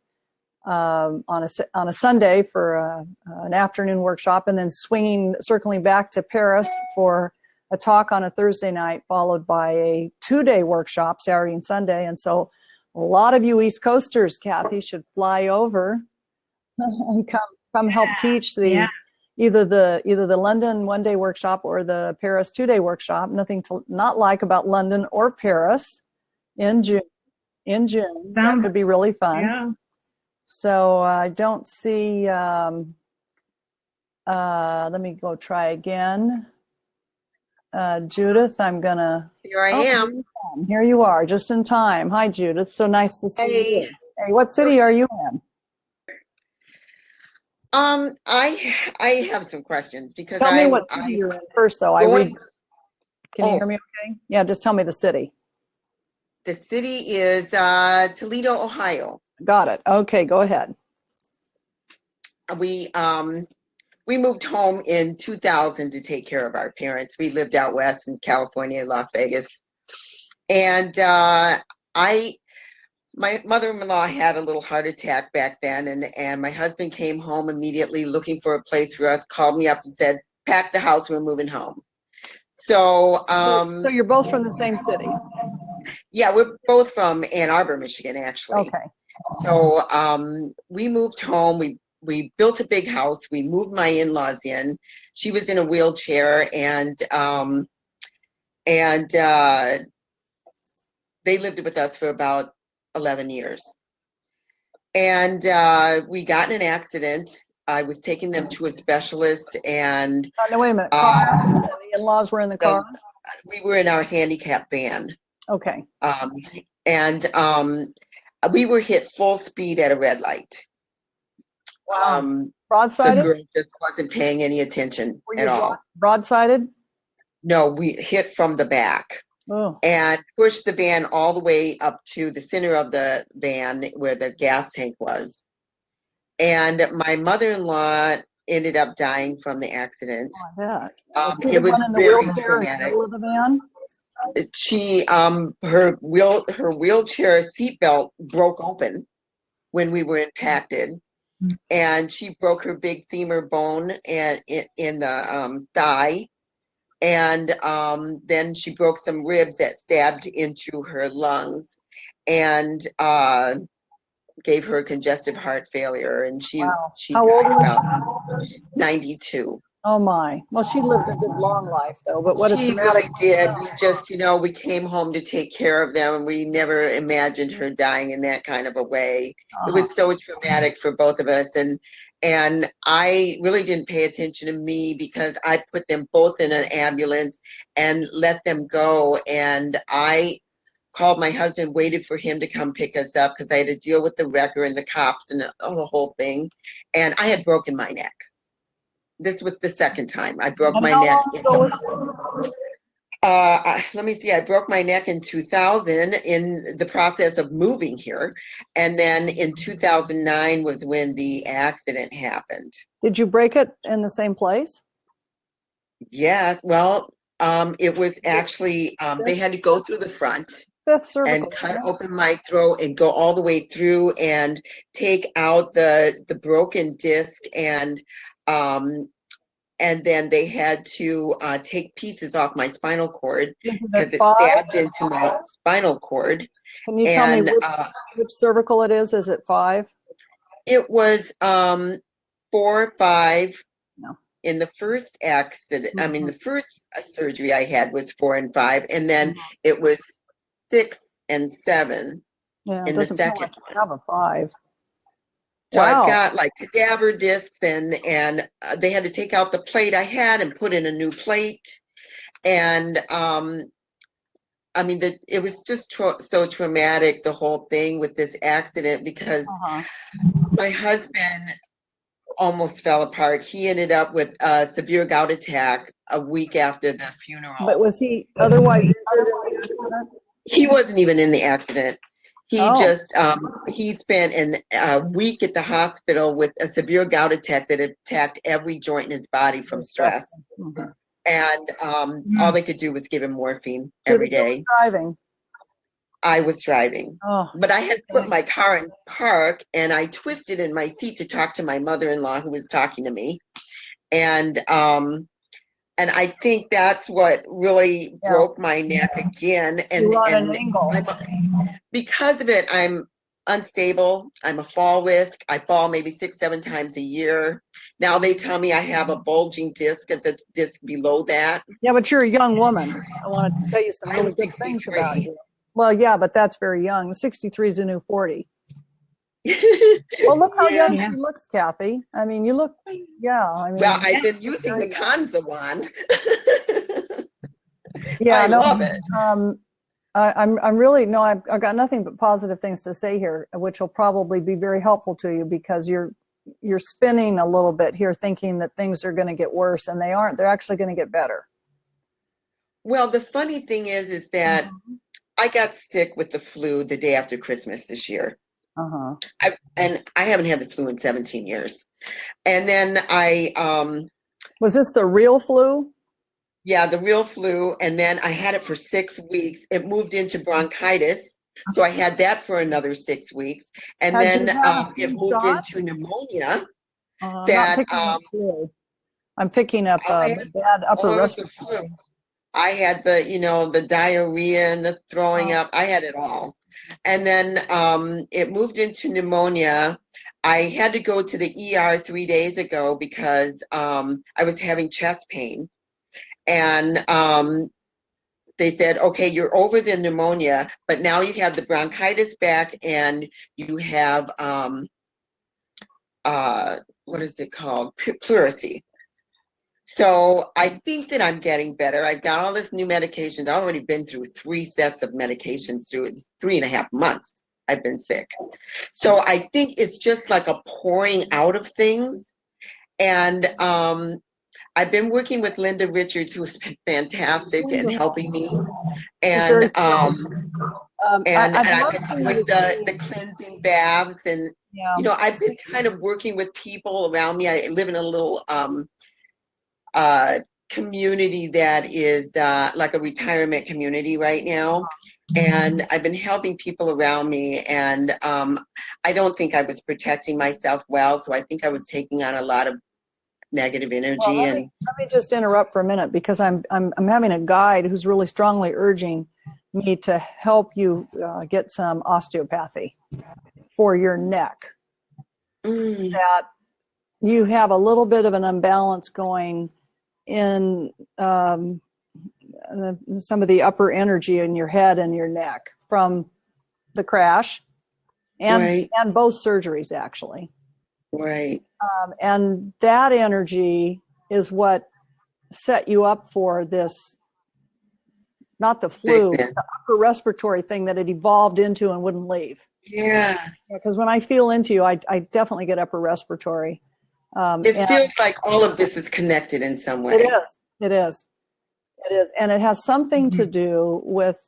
on a Sunday for an afternoon workshop, and then circling back to Paris for a talk on a Thursday night, followed by a 2-day workshop, Saturday and Sunday. And so a lot of you East Coasters, Cathy, should fly over and come help teach either the London one-day workshop or the Paris 2-day workshop. Nothing to not like about London or Paris in June. That would be really fun. Yeah. So I don't see, let me go try again. Judith, I'm gonna. Here I am. Here you are, just in time. Hi, Judith. So nice to see you. Hey, what city are you in? I have some questions because Tell me what city you're in first, though. Can you hear me okay? Yeah, just tell me the city. The city is Toledo, Ohio. Got it. Okay, go ahead. We moved home in 2000 to take care of our parents. We lived out west in California, Las Vegas, and my mother-in-law had a little heart attack back then, and my husband came home immediately looking for a place for us, called me up and said, pack the house, we're moving home. So you're both from the same city? Yeah, we're both from Ann Arbor, Michigan, actually. Okay. So we moved home. We built a big house. We moved my in-laws in. She was in a wheelchair, and they lived with us for about 11 years. And we got in an accident. I was taking them to a specialist, and no, wait a minute. The in-laws were in the car? We were in our handicap van. Okay. And we were hit full speed at a red light. Wow. Broadsided? The girl just wasn't paying any attention at all. Broadsided? No, we hit from the back. Oh. And pushed the van all the way up to the center of the van where the gas tank was. And my mother-in-law ended up dying from the accident. Oh, it was very traumatic. In the middle of the van? She her wheelchair seatbelt broke open when we were impacted, and she broke her big femur bone and in the thigh, and then she broke some ribs that stabbed into her lungs, and gave her congestive heart failure, and she How old died was about 92. Oh my. Well, she lived a good long life though, but what She really did. We just, we came home to take care of them, and we never imagined her dying in that kind of a way. It was so traumatic for both of us, and I really didn't pay attention to me because I put them both in an ambulance and let them go, and I called my husband, waited for him to come pick us up because I had to deal with the wrecker and the cops and the whole thing, and I had broken my neck. This was the second time I broke my neck. Let me see. I broke my neck in 2000 in the process of moving here, and then in 2009 was when the accident happened. Did you break it in the same place? Yes. Well, it was actually they had to go through the front, Fifth cervical. and cut open my throat and go all the way through and take out the broken disc, and then they had to take pieces off my spinal cord Is it because at it 5? stabbed into my spinal cord. Can you tell me And which cervical it is? Is it 5? it was 4, 5. No. In the first accident, I mean, Mhm. the first surgery I had was 4 and 5, and then it was 6 and 7 Yeah, it in the doesn't feel second like you one. have a 5. So I've Wow. got like cadaver discs, and they had to take out the plate I had and put in a new plate. And I mean, it was just so traumatic, the whole thing with this accident, because my husband almost fell apart. He ended up with a severe gout attack a week after the funeral. But was he otherwise injured in the accident? He wasn't even in the accident. He Oh. just he spent a week at the hospital with a severe gout attack that attacked every joint in his body from stress. Mhm. And all they could do was give him morphine Judy, every who was day. driving? I was driving, Oh, but I had put my car in park, and I twisted in my seat to talk to my mother-in-law, who was talking to me. And I think that's what really broke my neck again. And you were on an angle. because of it, I'm unstable. I'm a fall risk. I fall maybe 6, 7 times a year. Now they tell me I have a bulging disc at the disc below that. Yeah, but you're a young woman. I want to tell you some I'm really good things 63. about you. Well, yeah, but that's very young. 63 is a new 40. Well, look how young she looks, Cathy. I mean, you look, I mean. Well, I've been using the Kanza wand. Yeah, I love it. I'm really, no, I've got nothing but positive things to say here, which will probably be very helpful to you, because you're spinning a little bit here, thinking that things are going to get worse, and they aren't. They're actually going to get better. Well, the funny thing is that I got sick with the flu the day after Christmas this year. And I haven't had the flu in 17 years. And then was this the real flu? Yeah, the real flu. And then I had it for 6 weeks. It moved into bronchitis. So I had that for another 6 weeks. And then it moved into pneumonia. I'm picking up bad upper respiratory. I had the diarrhea and the throwing up. I had it all. And then it moved into pneumonia. I had to go to the ER 3 days ago because I was having chest pain. And they said, okay, you're over the pneumonia, but now you have the bronchitis back, and you have, what is it called? Pleurisy. So I think that I'm getting better. I've got all this new medications. I've already been through 3 sets of medications through 3.5 months. I've been sick. So I think it's just like a pouring out of things. And I've been working with Linda Richards, who's been fantastic and helping me. And I've been doing the cleansing baths, and I've been kind of working with people around me. I live in a little community that is like a retirement community right now. And I've been helping people around me, and I don't think I was protecting myself well. So I think I was taking on a lot of negative energy. Well, let me just interrupt for a minute, because I'm having a guide who's really strongly urging me to help you get some osteopathy for your neck. That you have a little bit of an imbalance going in some of the upper energy in your head and your neck from the crash and both surgeries, actually. Right. And that energy is what set you up for this, not the flu, but the upper respiratory thing that it evolved into and wouldn't leave. Yeah. Because when I feel into you, I definitely get upper respiratory. It feels like all of this is connected in some way. It is. And it has something to do with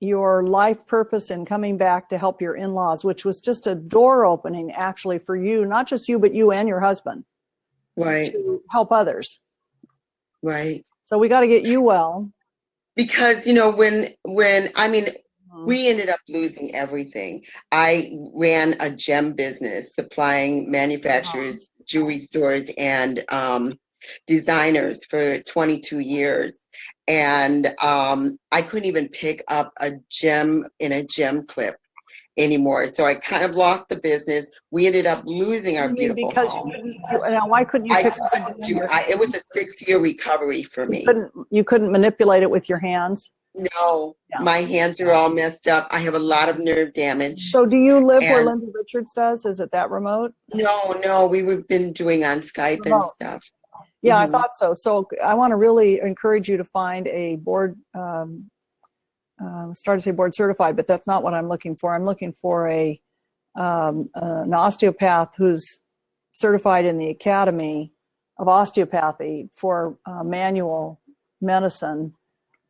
your life purpose in coming back to help your in-laws, which was just a door opening actually for you, not just you, but you and your husband. Right. To help others. Right. So we got to get you well. Because, when We ended up losing everything. I ran a gem business supplying manufacturers, jewelry stores, and designers for 22 years. And I couldn't even pick up a gem in a gem clip anymore. So I kind of lost the business. We ended up losing our beautiful because home. now why couldn't you I pick up couldn't do it was a 6-year recovery for me. you couldn't manipulate it with your hands? No, Yeah. my hands are all messed up. I have a lot of nerve damage. So do you live where And- Linda Richards does? Is it that remote? No, we've been doing on Skype and stuff. Yeah, Mhm. I thought so. So I want to really encourage you to find a board, start to say board certified, but that's not what I'm looking for. I'm looking for an osteopath who's certified in the Academy of Osteopathy for manual medicine.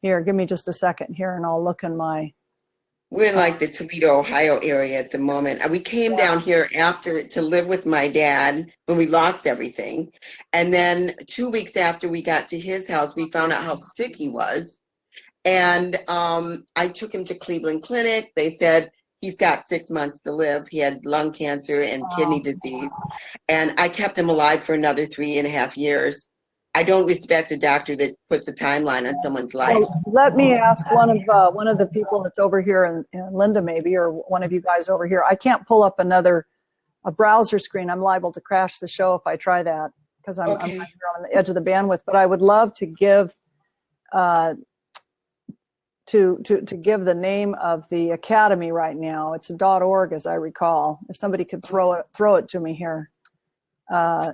Here, give me just a second here and I'll look in my... We're in like the Toledo, Ohio area at the moment. We came down here after to live with my dad when we lost everything. And then 2 weeks after we got to his house, we found out how sick he was. And I took him to Cleveland Clinic. They said he's got 6 months to live. He had lung cancer and kidney disease. And I kept him alive for another 3.5 years. I don't respect a doctor that puts a timeline on someone's life. Well, let me ask one of the people that's over here, in Linda maybe, or one of you guys over here. I can't pull up a browser screen. I'm liable to crash the show if I try that because I'm right here on the edge of the bandwidth. But I would love to give to give the name of the academy right now. It's .org, as I recall. If somebody could throw it to me here.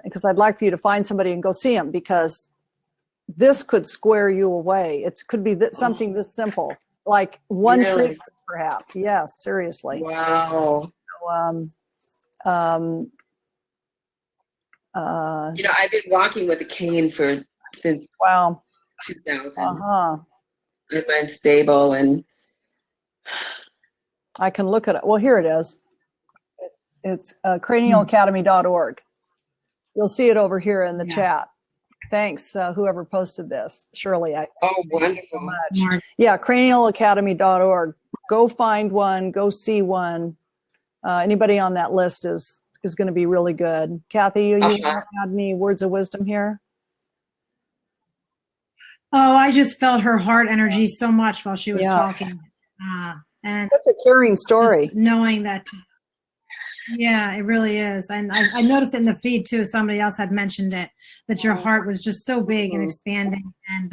Because I'd like for you to find somebody and go see them, because this could square you away. It could be something this simple, like one treatment, perhaps. Yes, seriously. Wow. So, I've been walking with a cane since 2000. I'm unstable, and I can look at it. Well, here it is. It's cranialacademy.org. You'll see it over here in the chat. Thanks, whoever posted this. Shirley, wonderful. So much. Yeah, cranialacademy.org. Go find one. Go see one. Anybody on that list is going to be really good. Cathy, you want to add any words of wisdom here? Oh, I just felt her heart energy so much while she was talking. And such a caring story. Knowing that. Yeah, it really is. And I noticed it in the feed too. Somebody else had mentioned it, that your heart was just so big and expanding. And,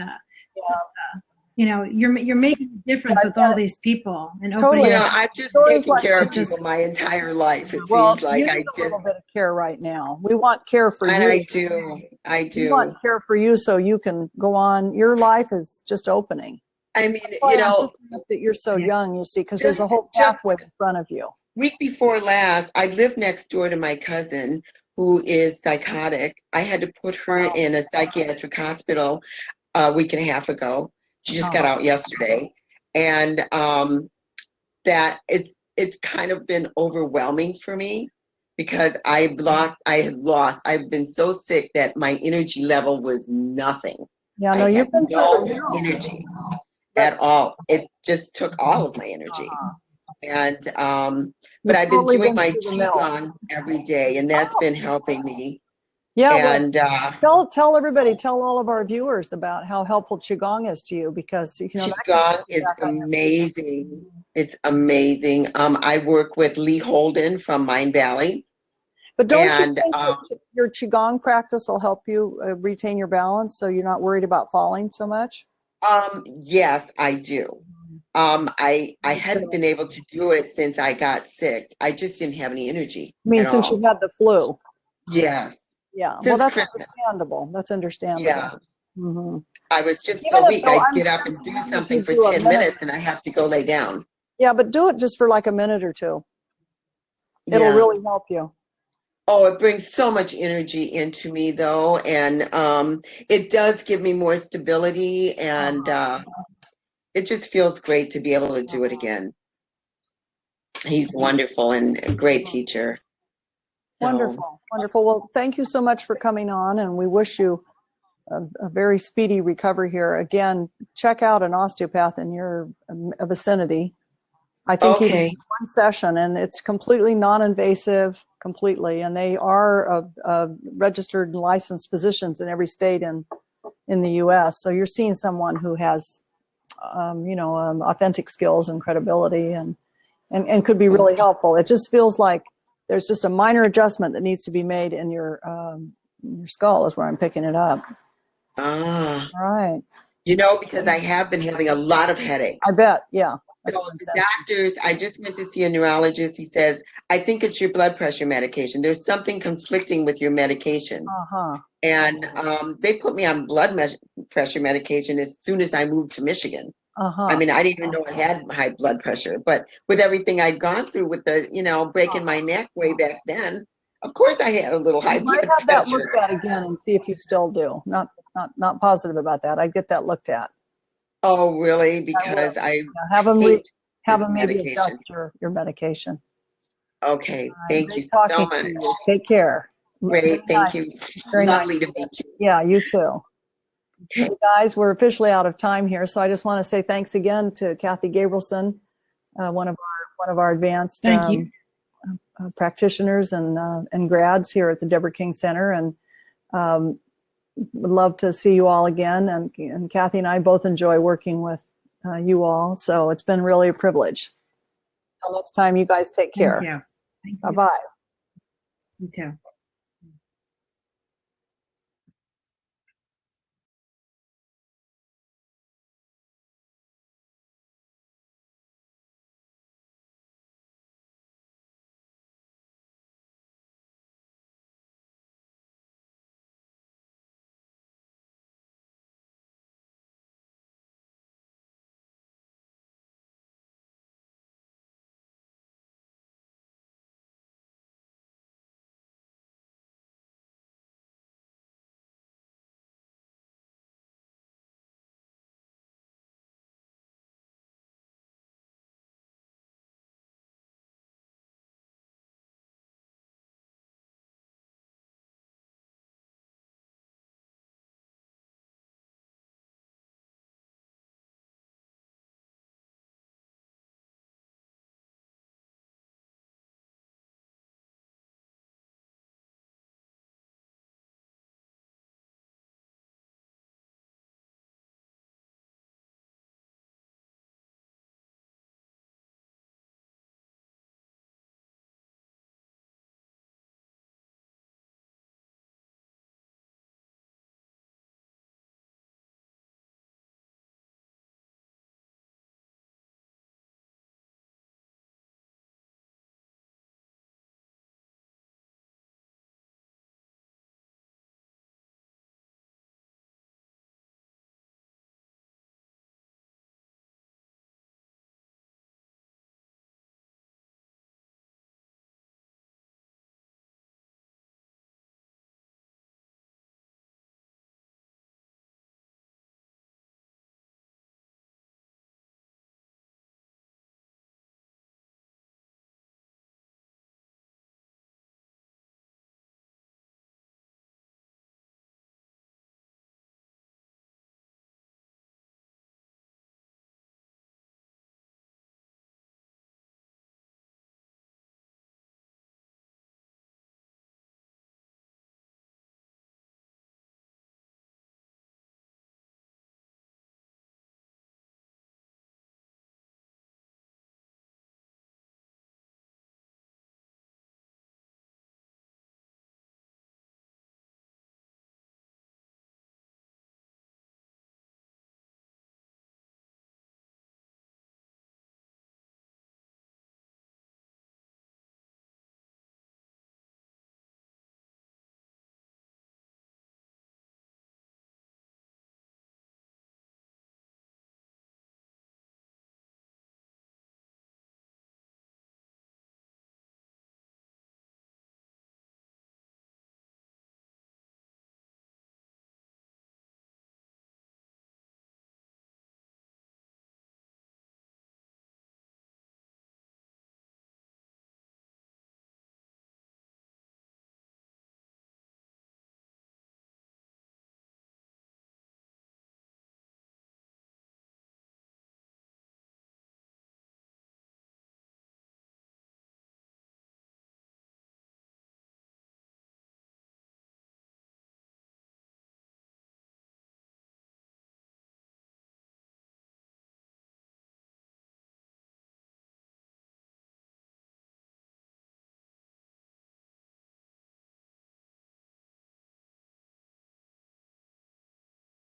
you're making a difference with all these people. And totally. I've just taken care of people my entire life. It seems like you need a little bit of care right now. We want care for you. I do. We want care for you so you can go on. Your life is just opening. I mean, that you're so young, you see, because there's a whole pathway in front of you. Week before last, I lived next door to my cousin who is psychotic. I had to put her in a psychiatric hospital a week and a half ago. She just got out yesterday. And that it's kind of been overwhelming for me because I've been so sick that my energy level was nothing. Yeah, no, you've been no energy at all. It just took all of my energy. And but I've been doing my Qigong every day, and that's been helping me. Yeah, and tell everybody, tell all of our viewers about how helpful Qigong is to you, because Qigong is amazing. It's amazing. I work with Lee Holden from Mind Valley. But don't you think your Qigong practice will help you retain your balance so you're not worried about falling so much? Yes, I do. I hadn't been able to do it since I got sick. I just didn't have any energy. I mean, since you had the flu. Yes. Yeah. Since well, that's Christmas. Understandable. That's understandable. Yeah. Mm-hmm. I was just so weak. I'd get up and do something for 10 minutes and I have to go lay down. Yeah, but do it just for like a minute or two. It'll really help you. Oh, it brings so much energy into me though. And it does give me more stability, and it just feels great to be able to do it again. He's wonderful and a great teacher. Wonderful. Wonderful. Well, thank you so much for coming on, and we wish you a very speedy recovery here. Again, check out an osteopath in your vicinity. I think even Okay. one session, and it's completely non-invasive, completely. And they are registered and licensed physicians in every state in the U.S. So you're seeing someone who has, authentic skills and credibility, and could be really helpful. It just feels like there's just a minor adjustment that needs to be made in your skull, is where I'm picking it up. Ah. All right. Because I have been having a lot of headaches. I bet. Yeah. So the doctors, I just went to see a neurologist. He says, I think it's your blood pressure medication. There's something conflicting with your medication. Uh-huh. And they put me on blood pressure medication as soon as I moved to Michigan. Uh-huh. I mean, I didn't even know I had high blood pressure. But with everything I'd gone through with the, breaking my neck way back then, of course I had a little high You might blood have that pressure. looked at again and see if you still do. Not positive about that. I'd get that looked at. Oh, really? Because I have them hate maybe medication. adjust your medication. Okay, thank you Great so talking much. to you. Take care. Great, Very thank nice. you. Very Lovely nice. to meet you. Yeah, you too. Okay. Hey guys, we're officially out of time here, so I just want to say thanks again to Cathy Gabrielsen, one of our advanced practitioners and grads here at the Deborah King Center, and would love to see you all again. And Cathy and I both enjoy working with you all, so it's been really a privilege. Until next time, you guys take care. Thank you. Bye-bye. You too.